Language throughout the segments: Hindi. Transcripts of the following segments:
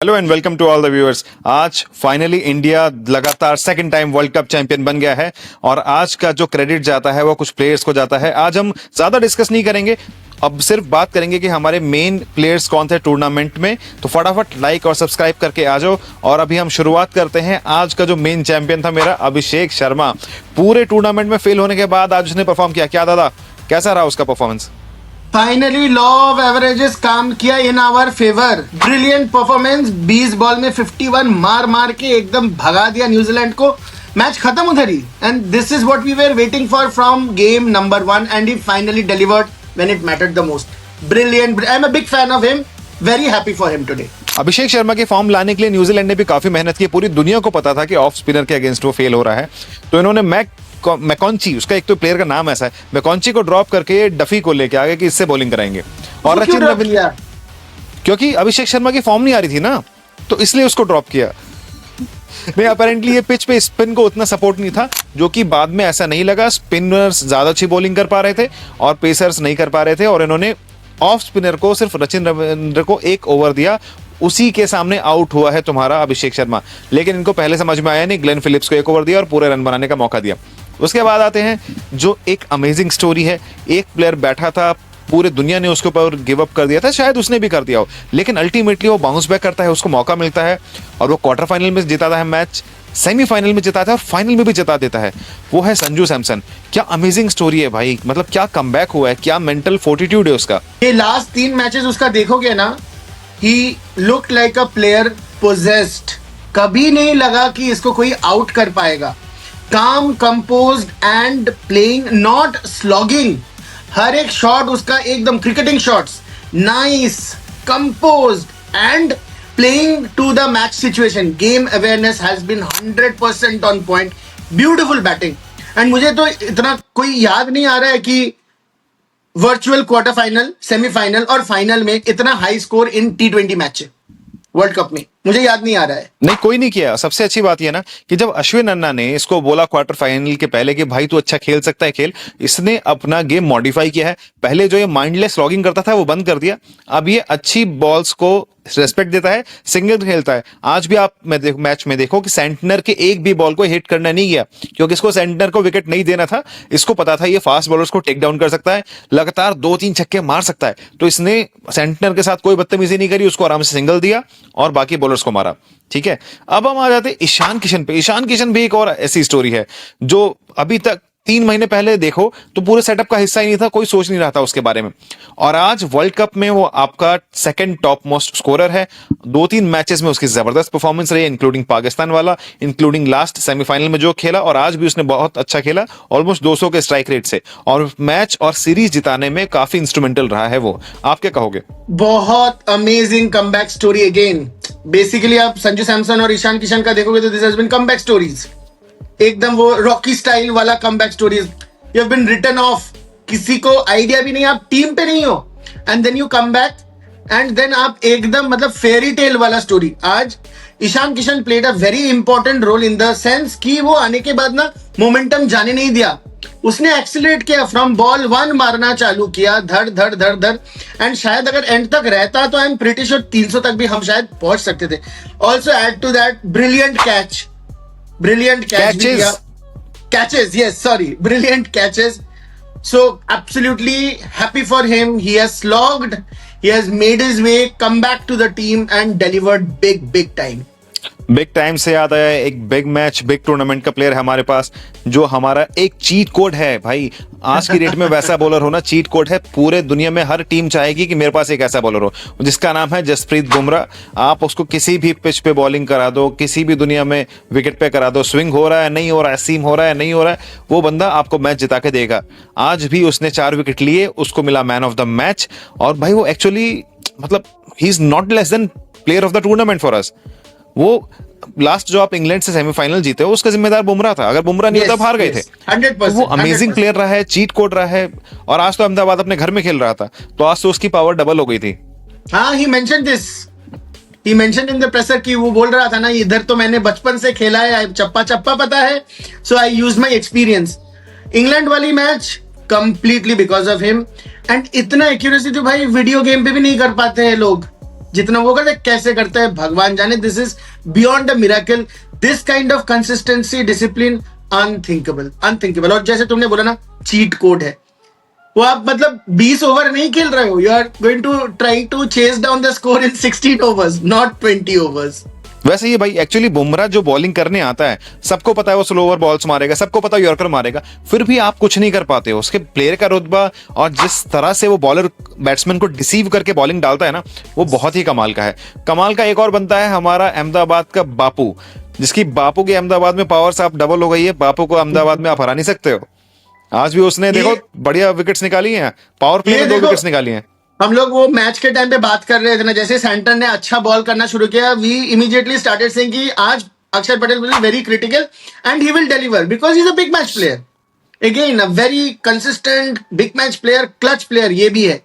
Hello and welcome to all the viewers. आज फाइनली इंडिया लगातार second time world cup champion बन गया है और आज का जो क्रेडिट जाता है वो कुछ प्लेयर्स को जाता है। आज हम ज्यादा डिस्कस नहीं करेंगे, अब सिर्फ बात करेंगे कि हमारे मेन प्लेयर्स कौन थे टूर्नामेंट में। तो फटाफट लाइक और सब्सक्राइब करके आ जाओ और अभी हम शुरुआत करते हैं। आज का जो मेन चैंपियन था मेरा अभिषेक शर्मा, पूरे टूर्नामेंट में फेल होने के बाद आज उसने परफॉर्म किया। क्या दादा, कैसा रहा उसका performance? Finally law of averages काम किया in our favour. Brilliant performance, 20 ball में 51 मार मार के एकदम भगा दिया न्यूजीलैंड को। मैच खत्म उधर ही, and this is what we were waiting for from game number 1 and he finally delivered when it mattered the most. Brilliant, I am a big fan of him, very happy for him today. Abhishek Sharma के फॉर्म लाने के लिए न्यूजीलैंड ने भी काफी मेहनत की। पूरी दुनिया को पता था कि ऑफ स्पिनर के अगेंस्ट वो फेल हो रहा है, तो इन्होंने मैकॉन्ची, उसका एक तो प्लेयर का नाम ऐसा है, मैकॉन्ची को ड्रॉप करके डफी को लेके आ गए कि इससे बॉलिंग कराएंगे। और क्यों ड्रॉप किया? क्योंकि अभिषेक शर्मा की फॉर्म नहीं आ रही थी ना, तो इसलिए उसको ड्रॉप किया। नहीं, अपेरेंटली ये पिच पे स्पिन को उतना सपोर्ट नहीं था, जो कि बाद में ऐसा नहीं लगा। स्पिनर्स ज्यादा अच्छी बॉलिंग कर पा रहे थे और पेसर्स नहीं कर पा रहे थे, और इन्होंने ऑफ स्पिनर को सिर्फ रचिन रविंद्र को एक ओवर दिया, उसी के सामने आउट हुआ है तुम्हारा अभिषेक शर्मा। लेकिन इनको पहले समझ में आया नहीं, ग्लेन फिलिप्स को एक ओवर दिया और पूरे रन बनाने का मौका दिया। उसके बाद आते हैं जो एक अमेजिंग स्टोरी है। एक प्लेयर बैठा था, पूरे दुनिया ने उसके ऊपर गिव अप कर दिया था, शायद उसने भी कर दिया हो, लेकिन अल्टीमेटली वो बाउंस बैक करता है, उसको मौका मिलता है और वो क्वार्टर फाइनल में जिताता है मैच, सेमीफाइनल में जिताता है और फाइनल में भी जिता देता है। वो है संजू सैमसन। क्या अमेजिंग स्टोरी है भाई, मतलब क्या कमबैक हुआ है, क्या मेंटल फोर्टिट्यूड है उसका। ये लास्ट 3 मैचेस उसका देखोगे ना, he look like a player possessed. कभी नहीं लगा कि इसको कोई आउट कर पाएगा। Calm, composed and playing, not slogging. हर एक शॉट उसका एकदम cricketing shots, nice, composed and playing to the match situation. Game awareness has been 100% on point. Beautiful batting. And मुझे तो इतना कोई याद नहीं आ रहा है कि वर्चुअल क्वार्टर फाइनल, सेमीफाइनल और फाइनल में इतना high score in T20 match world cup में, मुझे याद नहीं आ रहा है। नहीं, कोई नहीं किया। सबसे अच्छी बात यह ना कि जब अश्विन अन्ना ने इसको बोला क्वार्टर फाइनल के पहले कि भाई तू अच्छा खेल सकता है, खेल, इसने अपना गेम मॉडिफाई किया है। पहले जो ये माइंडलेस लॉगिंग करता था वो बंद कर दिया, अब ये अच्छी बॉल्स को रेस्पेक्ट देता है, सिंगल खेलता है। आज भी आप मैच में देखो कि सेंटनर के एक भी बॉल को हिट करना नहीं गया, क्योंकि इसको सेंटनर को विकेट नहीं देना था। इसको पता था ये फास्ट बॉलर्स को टेक डाउन कर सकता है, लगातार 2-3 छक्के मार सकता है, तो इसने सेंटनर के साथ कोई बदतमीजी नहीं करी, उसको आराम से सिंगल दिया और बाकी बॉलर्स को मारा। ठीक है, अब हम आ जाते हैं ईशान किशन पे। ईशान किशन भी एक और ऐसी स्टोरी है जो अभी तक 3 महीने पहले देखो तो पूरे सेटअप का हिस्सा ही नहीं था, कोई सोच नहीं रहा था उसके बारे में, और आज वर्ल्ड कप में वो आपका सेकंड टॉप मोस्ट स्कोरर है। 2-3 मैचेस में उसकी जबरदस्त परफॉर्मेंस रही, इंक्लूडिंग पाकिस्तान वाला, इंक्लूडिंग लास्ट सेमीफाइनल में जो खेला, और आज भी उसने बहुत अच्छा खेला, ऑलमोस्ट 200 के स्ट्राइक रेट से, और मैच और सीरीज जिताने में काफी इंस्ट्रूमेंटल रहा है वो। आप क्या कहोगे? बहुत amazing comeback story again. Basically आप संजू सैमसन और ईशान किशन का देखोगे तो this has been comeback stories, एकदम वो रॉकी स्टाइल वाला comeback stories. You have been written off, किसी को आइडिया भी नहीं, आप टीम पे नहीं हो, and then you come back and then आप एकदम मतलब फेरी टेल वाला स्टोरी। आज Ishan Kishan played a very important role in the sense कि वो आने के बाद ना मोमेंटम जाने नहीं दिया, उसने एक्सीलरेट किया, फ्रॉम बॉल 1 मारना चालू किया, धड़ धड़ धड़ धड़, एंड शायद अगर एंड तक रहता तो आई एम प्रीटी श्योर 300 तक भी हम शायद पहुंच सकते थे। Also add to that brilliant catch, brilliant catches, yes, sorry, brilliant catches. So absolutely happy for him. He has slogged, he has made his way, come back to the team and delivered big time. Big time से याद आया, एक बिग मैच, बिग टूर्नामेंट का प्लेयर है हमारे पास, जो हमारा एक चीट कोड है भाई। आज की डेट में वैसा बॉलर होना चीट कोड है। पूरे दुनिया में हर टीम चाहेगी कि मेरे पास एक ऐसा बॉलर हो, जिसका नाम है जसप्रीत बुमराह। आप उसको किसी भी पिच पे बॉलिंग करा दो, किसी भी दुनिया में विकेट पे करा दो, स्विंग हो रहा है नहीं हो रहा है, सीम हो रहा है नहीं हो रहा है, वो बंदा आपको मैच जिता के देगा। आज भी उसने 4 विकेट लिए, उसको मिला मैन ऑफ द मैच, और भाई वो एक्चुअली मतलब he is not less than player of the tournament for us. वो लास्ट जो आप इंग्लैंड से सेमीफाइनल जीते हो, उसका जिम्मेदार बुमराह था। अगर बुमराह नहीं होता, हार गए थे। 100%, वो अमेजिंग प्लेयर रहा है, चीट कोड रहा है, और आज तो अहमदाबाद अपने घर में खेल रहा था, तो आज तो उसकी पावर डबल हो गई थी। हाँ, he mentioned this. He mentioned in the presser कि वो बोल रहा था ना, इधर तो मैंने बचपन से खेला है, चप्पा चप्पा पता है, so I used my experience. England वाली match completely because of him, and इतना एक्यूरेसी तो भाई वीडियो गेम पे भी नहीं कर पाते हैं लोग। जितना वो करते कैसे करता है भगवान जाने. This is beyond the miracle. This kind of consistency discipline unthinkable unthinkable. और जैसे तुमने बोला ना चीट कोड है, वो आप मतलब 20 ओवर नहीं खेल रहे हो. You are going to try to chase down the score in 16 overs, not 20 overs. वैसे ये भाई एक्चुअली बुमराह जो बॉलिंग करने आता है, सबको पता है वो स्लोवर बॉल्स मारेगा, सबको पता है यॉर्कर मारेगा, फिर भी आप कुछ नहीं कर पाते हो. उसके प्लेयर का रुतबा और जिस तरह से वो बॉलर बैट्समैन को डिसीव करके बॉलिंग डालता है ना, वो बहुत ही कमाल का है. कमाल का एक और बनता है हमारा अहमदाबाद का बापू, जिसकी बापू के अहमदाबाद में पावर्स आप डबल हो गई है. बापू को अहमदाबाद में आप हरा नहीं सकते हो. आज भी उसने देखो बढ़िया विकेट्स निकाली हैं, पावर प्ले में 2 विकेट्स निकाली हैं. हम लोग वो मैच के टाइम पे बात कर रहे थे ना, जैसे सैंटन ने अच्छा बॉल करना शुरू किया, वी इमीडिएटली स्टार्टेड सेइंग कि आज अक्षर Patel will be very critical and he will deliver because he is a big match player. Again a very consistent big match player, clutch player ये भी है.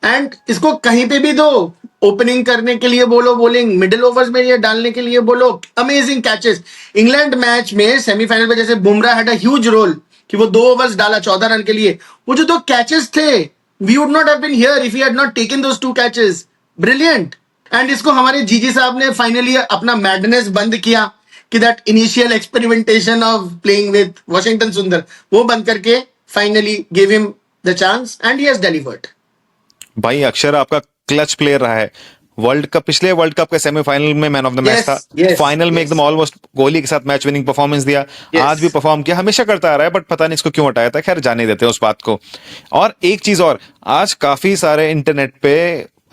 एंड इसको कहीं पे भी दो, ओपनिंग करने के लिए बोलो, बॉलिंग मिडिल ओवर्स में ये डालने के लिए बोलो, अमेजिंग कैचेस. इंग्लैंड मैच में सेमीफाइनल में जैसे Bumrah had a huge role कि वो 2 ओवर्स डाला 14 रन के लिए. वो जो 2 कैचेस थे, we would not have been here if he had not taken those 2 catches. Brilliant. And इसको हमारे जीजी साहब ने फाइनली अपना मैडनेस बंद किया कि that initial experimentation of playing with Washington सुंदर, वो बंद करके finally give him the chance and he has delivered. भाई अक्षर आपका क्लच प्लेयर रहा है. वर्ल्ड कप, पिछले वर्ल्ड कप के सेमीफाइनल में मैन ऑफ द मैच था. फाइनल में एकदम ऑलमोस्ट कोहली के साथ मैच विनिंग परफॉर्मेंस दिया. आज भी परफॉर्म किया, हमेशा करता आ रहा है, बट पता नहीं इसको क्यों हटाया था. खैर जाने देते हैं उस बात को. और एक चीज और, आज काफी सारे इंटरनेट पे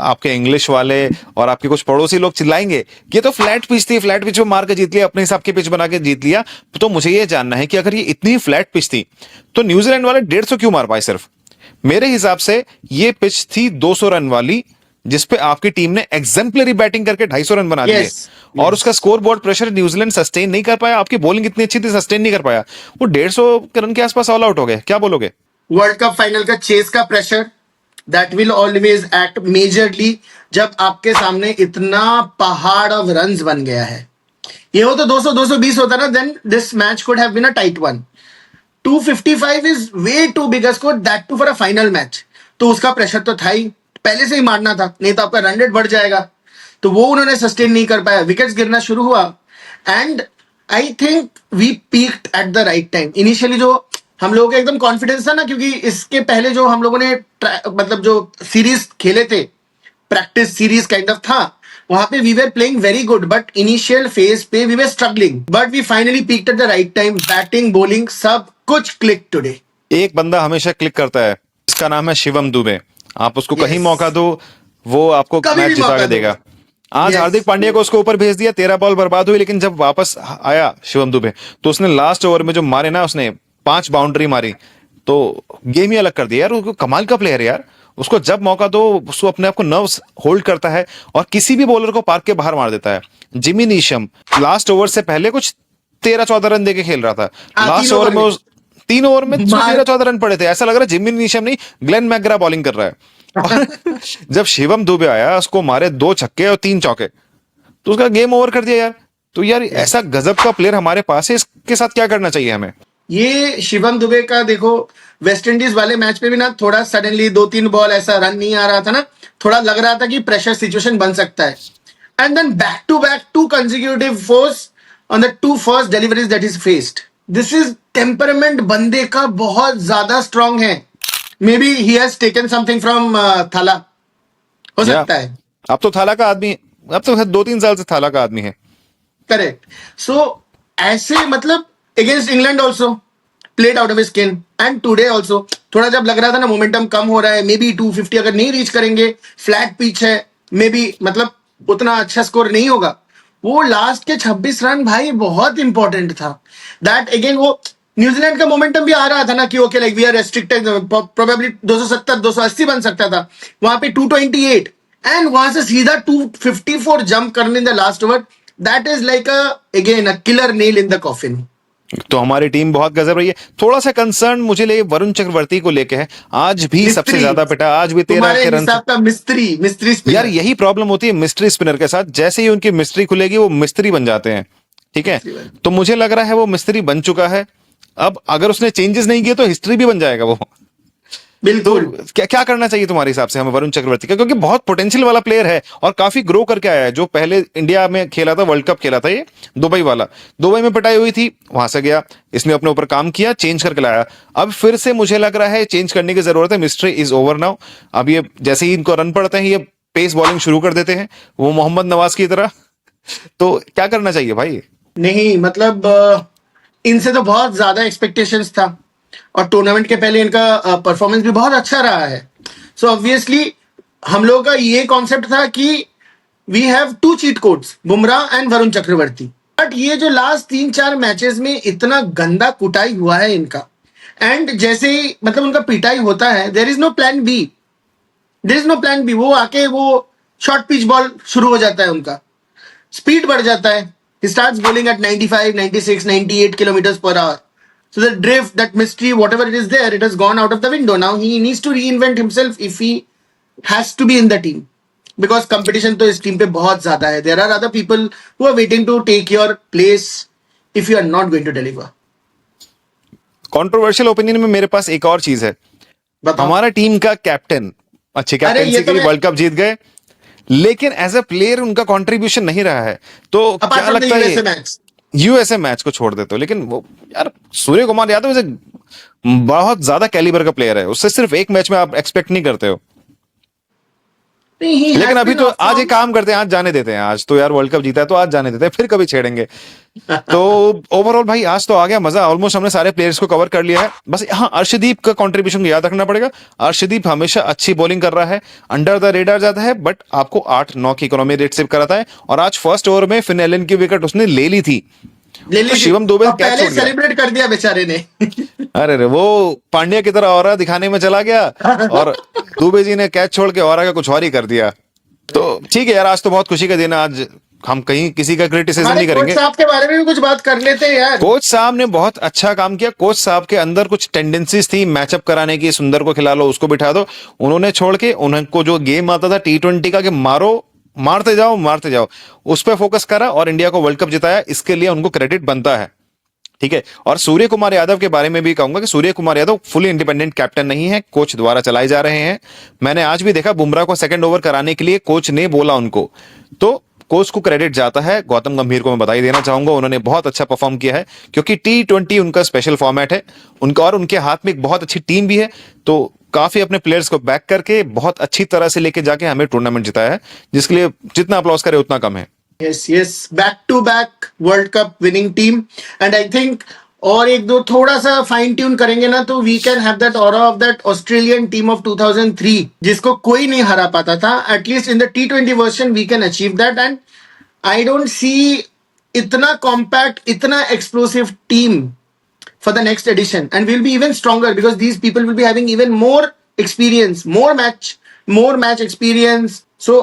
आपके इंग्लिश वाले और आपके कुछ पड़ोसी लोग चिल्लाएंगे कि ये तो फ्लैट पिच थी, फ्लैट पिच में मार के जीत लिया, अपने हिसाब की पिच बना के जीत लिया. तो मुझे ये जानना है कि अगर ये इतनी फ्लैट पिच थी तो न्यूजीलैंड वाले 150 क्यों मार पाए सिर्फ. मेरे हिसाब से ये पिच थी 200 रन वाली, जिसपे आपकी टीम ने एग्जेम्पलरी बैटिंग करके 250 रन बना दिए. और उसका score board pressure New Zealand sustain नहीं कर पाया. आपकी बॉलिंग इतनी अच्छी थी, सस्टेन नहीं कर पाया. वो 150 रन के आसपास ऑल आउट हो गए. क्या बोलोगे? वर्ल्ड कप फाइनल का चेस का pressure that will always act majorly जब आपके सामने इतना पहाड़ ऑफ रन्स बन गया है. ये हो तो 200 220 होता ना, then this match could have been a tight one. 255 is way too big score, that too for a final match. तो उसका प्रेशर तो था ही, पहले से ही मारना था, नहीं तो आपका रन रेट बढ़ जाएगा. तो वो उन्होंने सस्टेन नहीं कर पाया, विकेट्स गिरना शुरू हुआ. And I think we peaked at the right time. Initially जो हम लोगों का एकदम कॉन्फिडेंस था ना, क्योंकि इसके पहले जो हम लोगों ने मतलब जो सीरीज खेले थे, प्रैक्टिस सीरीज काइंड ऑफ था, वहां पे we were playing very good, but initial phase पे we were struggling. But we finally peaked at the right time. Batting bowling सब कुछ क्लिक टुडे. एक बंदा हमेशा क्लिक करता है, इसका नाम है शिवम दुबे. आप उसको कहीं मौका दो, वो आपको मैच जिता के देगा. आज हार्दिक पांड्या को उसको ऊपर भेज दिया, 13 बॉल बर्बाद हुई, लेकिन जब वापस आया शिवम दुबे तो उसने लास्ट ओवर में जो मारे ना, उसने 5 बाउंड्री मारी, तो गेम ही अलग कर दिया यार. उसको कमाल का प्लेयर यार. उसको जब मौका दो, उसको अपने आप को नर्व्स होल्ड करता है और किसी भी बॉलर को पार्क के बाहर मार देता है. जिमी नीशम लास्ट ओवर से पहले कुछ 13-14 रन देके खेल रहा था. लास्ट ओवर में 3 ओवर में 13-14 रन पड़े थे. ऐसा लग रहा है जिमी नीशम नहीं, ग्लेन मैकग्रा बॉलिंग कर रहा है. जब शिवम दुबे आया, उसको मारे 2 छक्के और 3 चौके, तो उसका गेम ओवर कर दिया यार. तो यार ऐसा गजब का प्लेयर हमारे पास है, इसके साथ क्या करना चाहिए हमें? ये शिवम दुबे का देखो, वेस्ट इंडीज वाले मैच पे भी ना थोड़ा सडनली 2-3 बॉल ऐसा रन नहीं आ रहा था ना, थोड़ा लग रहा था कि प्रेशर सिचुएशन बन सकता है. And then back to back 2 consecutive fours on the 2 first deliveries that is faced. This is temperament बंदे का बहुत ज्यादा स्ट्रांग है. Maybe he has taken something from Thala, हो सकता है. अब तो थाला का आदमी, अब तो 2-3 साल से थाला का आदमी है. करेक्ट. सो ऐसे मतलब against England also played out of his skin, and today also थोड़ा जब लग रहा था ना मोमेंटम कम हो रहा है, मे बी 250 अगर नहीं रीच करेंगे, फ्लैट पिच है, मे बी मतलब उतना अच्छा स्कोर नहीं होगा, वो लास्ट के 26 रन भाई बहुत इंपॉर्टेंट था. दैट अगेन वो न्यूजीलैंड का मोमेंटम भी आ रहा था ना कि okay like we are restricted, probably 270 280 बन सकता था, वहां पे 228, एंड वहां से सीधा 254 जंप करने in the last over. That is like again a killer nail in the coffin. तो हमारी टीम बहुत गजब रही है. थोड़ा सा कंसर्न मुझे ले वरुण चक्रवर्ती को लेके है. आज भी सबसे ज्यादा पिटा, आज भी 13 के रन. मिस्ट्री यार यही प्रॉब्लम होती है मिस्ट्री स्पिनर के साथ. जैसे ही उनकी मिस्ट्री खुलेगी वो मिस्त्री बन जाते हैं. ठीक है, तो मुझे लग रहा है वो मिस्त्री बन चुका है. अब अगर उसने चेंजेस नहीं किए तो हिस्ट्री भी बन जाएगा वो. तो बिल्कुल। क्या क्या करना चाहिए तुम्हारे हिसाब से हमें वरुण चक्रवर्ती का, क्योंकि बहुत पोटेंशियल वाला प्लेयर है और काफी ग्रो करके आया है। जो पहले इंडिया में खेला था, वर्ल्ड कप खेला था ये दुबई वाला, दुबई में पिटाई हुई थी, वहां से गया, इसने अपने ऊपर काम किया, चेंज करके लाया। अब फिर से मुझे लग रहा है चेंज करने की जरूरत है। Mystery is over now. अब ये जैसे ही इनको रन पड़ते हैं, ये पेस बॉलिंग शुरू कर देते हैं, वो मोहम्मद नवाज की तरह। तो क्या करना चाहिए भाई? नहीं मतलब इनसे तो बहुत ज्यादा एक्सपेक्टेशंस था, और टूर्नामेंट के पहले इनका परफॉर्मेंस भी बहुत अच्छा रहा है। सो ऑब्वियसली हम लोगों का ये कॉन्सेप्ट था कि we have to cheat codes, Bumrah and Varun Chakravarthy. But ये जो लास्ट 3-4 मैचेस में इतना गंदा कुटाई हुआ है इनका, एंड जैसे ही मतलब उनका पिटाई होता है, there is no plan B, there is no plan B. वो आके वो शॉर्ट पिच बॉल शुरू हो जाता है, उनका स्पीड बढ़ जाता है। He starts bowling at 95, 96, 98 kilometers per hour. So the drift, that mystery, whatever it is there, it has gone out of the window. Now he needs to reinvent himself if he has to be in the team. Because competition तो इस टीम पे बहुत ज्यादा है. There are other people who are waiting to take your place if you are not going to deliver. Controversial opinion में मेरे पास एक और चीज है। बताओ। हमारा टीम का कैप्टन अच्छी अरे ये कैप्टनसी तो के लिए मैं वर्ल्ड कप जीत गए, लेकिन एज अ प्लेयर उनका कंट्रीब्यूशन नहीं रहा है। तो अपार्ट क्या फ्रॉम द लगता यूएसए है? मैच, यूएसए मैच को छोड़ देते हो, लेकिन वो यार सूर्य कुमार यादव इसे बहुत ज्यादा कैलिबर का प्लेयर है, उससे सिर्फ एक मैच में आप एक्सपेक्ट नहीं करते हो। he लेकिन has अभी been तो off आज form. एक काम करते हैं, आज जाने देते हैं। आज तो यार वर्ल्ड कप जीता है तो आज जाने देते हैं, फिर कभी छेड़ेंगे। तो ओवरऑल भाई आज तो आ गया मजा। ऑलमोस्ट हमने सारे प्लेयर्स को कवर कर लिया है। बस हाँ, अर्शदीप का कंट्रीब्यूशन याद रखना पड़ेगा। अर्शदीप हमेशा अच्छी बॉलिंग कर रहा है, अंडर द रेडार जाता है, बट आपको 8-9 की इकोनॉमी रेट सेव कराता है। और आज फर्स्ट ओवर में फिन एलन की विकेट उसने ले ली थी, ले तो लीजिए। शिवम दुबे और कैच पहले छोड़ गया। सेलिब्रेट कर दिया बेचारे ने। अरे रे, वो पांड्या की तरह और दिखाने में चला गया, और दुबे जी ने कैच छोड़ के और का कुछ और ही कर दिया। तो ठीक है यार, आज तो बहुत खुशी का दिन है। आज हम कहीं किसी का क्रिटिसिज्म हमारे नहीं कोच करेंगे। साहब के बारे में भी कुछ बात कर लेते हैं यार। कोच साहब ने बहुत अच्छा काम किया। कोच साहब के अंदर कुछ टेंडेंसीज थी मैचअप कराने की, सुंदर को खिला लो, उसको बिठा दो। उन्होंने छोड़ के उनको जो गेम आता था T20 का, कि मारो, मारते जाओ मारते जाओ, उस पर फोकस करा और इंडिया को वर्ल्ड कप जिताया। इसके लिए उनको क्रेडिट बनता है। ठीक है। और सूर्य कुमार यादव के बारे में भी कहूंगा कि Surya Kumar Yadav fully independent captain नहीं है, कोच द्वारा चलाए जा रहे हैं। मैंने आज भी देखा बुमराह को सेकंड ओवर कराने के लिए कोच ने बोला उनको, तो कोच को क्रेडिट जाता है। गौतम गंभीर को मैं बधाई देना चाहूंगा, उन्होंने बहुत अच्छा परफॉर्म किया है, क्योंकि T20 उनका स्पेशल फॉर्मेट है उनका, और उनके हाथ में एक बहुत अच्छी टीम भी है। तो काफी अपने प्लेयर्स को बैक करके बहुत अच्छी तरह से लेके जाके हमें टूर्नामेंट जिताया है, जिसके लिए जितना अप्लॉज करे उतना कम है। Yes, yes, back to back world cup winning team, and I think और एक दो थोड़ा सा फाइन ट्यून करेंगे ना, तो we can have that aura of that Australian team of 2003, जिसको कोई नहीं हरा पाता था। At least in the T20 version we can achieve that, and I don't see इतना कॉम्पैक्ट, इतना explosive team for the next edition, and we'll be even stronger because these people will be having even more experience, more match experience. So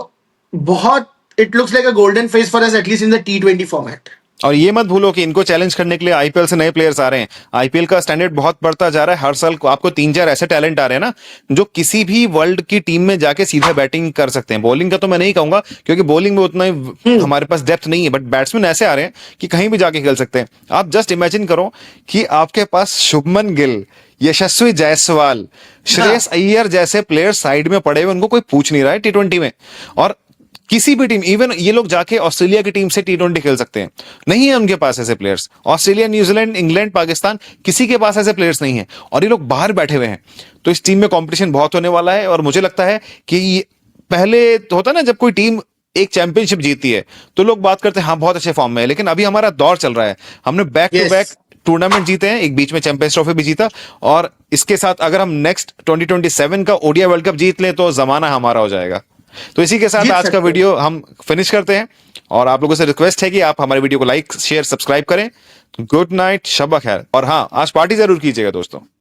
बहुत, it looks like a golden phase for us, at least in the T20 format. और ये मत भूलो कि इनको चैलेंज करने के लिए आईपीएल से नए प्लेयर्स आ रहे हैं। आईपीएल का स्टैंडर्ड बहुत बढ़ता जा रहा है। हर साल आपको 3-4 ऐसे टैलेंट आ रहे हैं ना, जो किसी भी वर्ल्ड की टीम में जाके सीधा बैटिंग कर सकते हैं। बॉलिंग का तो मैं नहीं कहूंगा, क्योंकि बॉलिंग में उतना ही हमारे पास डेप्थ नहीं है, बट बैट्समैन ऐसे आ रहे हैं कि कहीं भी जाके खेल सकते हैं। आप जस्ट इमेजिन करो कि आपके पास शुभमन गिल, यशस्वी जायसवाल, श्रेयस अय्यर जैसे प्लेयर साइड में पड़े हुए, उनको कोई पूछ नहीं रहा है T20 में। और किसी भी टीम, इवन ये लोग जाके ऑस्ट्रेलिया की टीम से T20 खेल सकते हैं। नहीं है उनके पास ऐसे players. Australia, New Zealand, England, Pakistan, किसी के पास ऐसे प्लेयर्स नहीं है, और ये लोग बाहर बैठे हुए हैं। तो इस टीम में कंपटीशन बहुत होने वाला है, और मुझे लगता है कि पहले तो होता ना, जब कोई टीम एक चैंपियनशिप जीतती है तो लोग बात करते हैं हाँ बहुत अच्छे फॉर्म में है, लेकिन अभी हमारा दौर चल रहा है। हमने बैक टू बैक टूर्नामेंट जीते हैं, एक बीच में चैंपियंस ट्रॉफी भी जीता, और इसके साथ अगर हम नेक्स्ट 2027 का ओडीआई वर्ल्ड कप जीत लें तो जमाना हमारा हो जाएगा। तो इसी के साथ आज का वीडियो हम फिनिश करते हैं, और आप लोगों से रिक्वेस्ट है कि आप हमारे वीडियो को लाइक, शेयर, सब्सक्राइब करें। गुड नाइट, शब्बा खैर, और हाँ आज पार्टी जरूर कीजिएगा दोस्तों।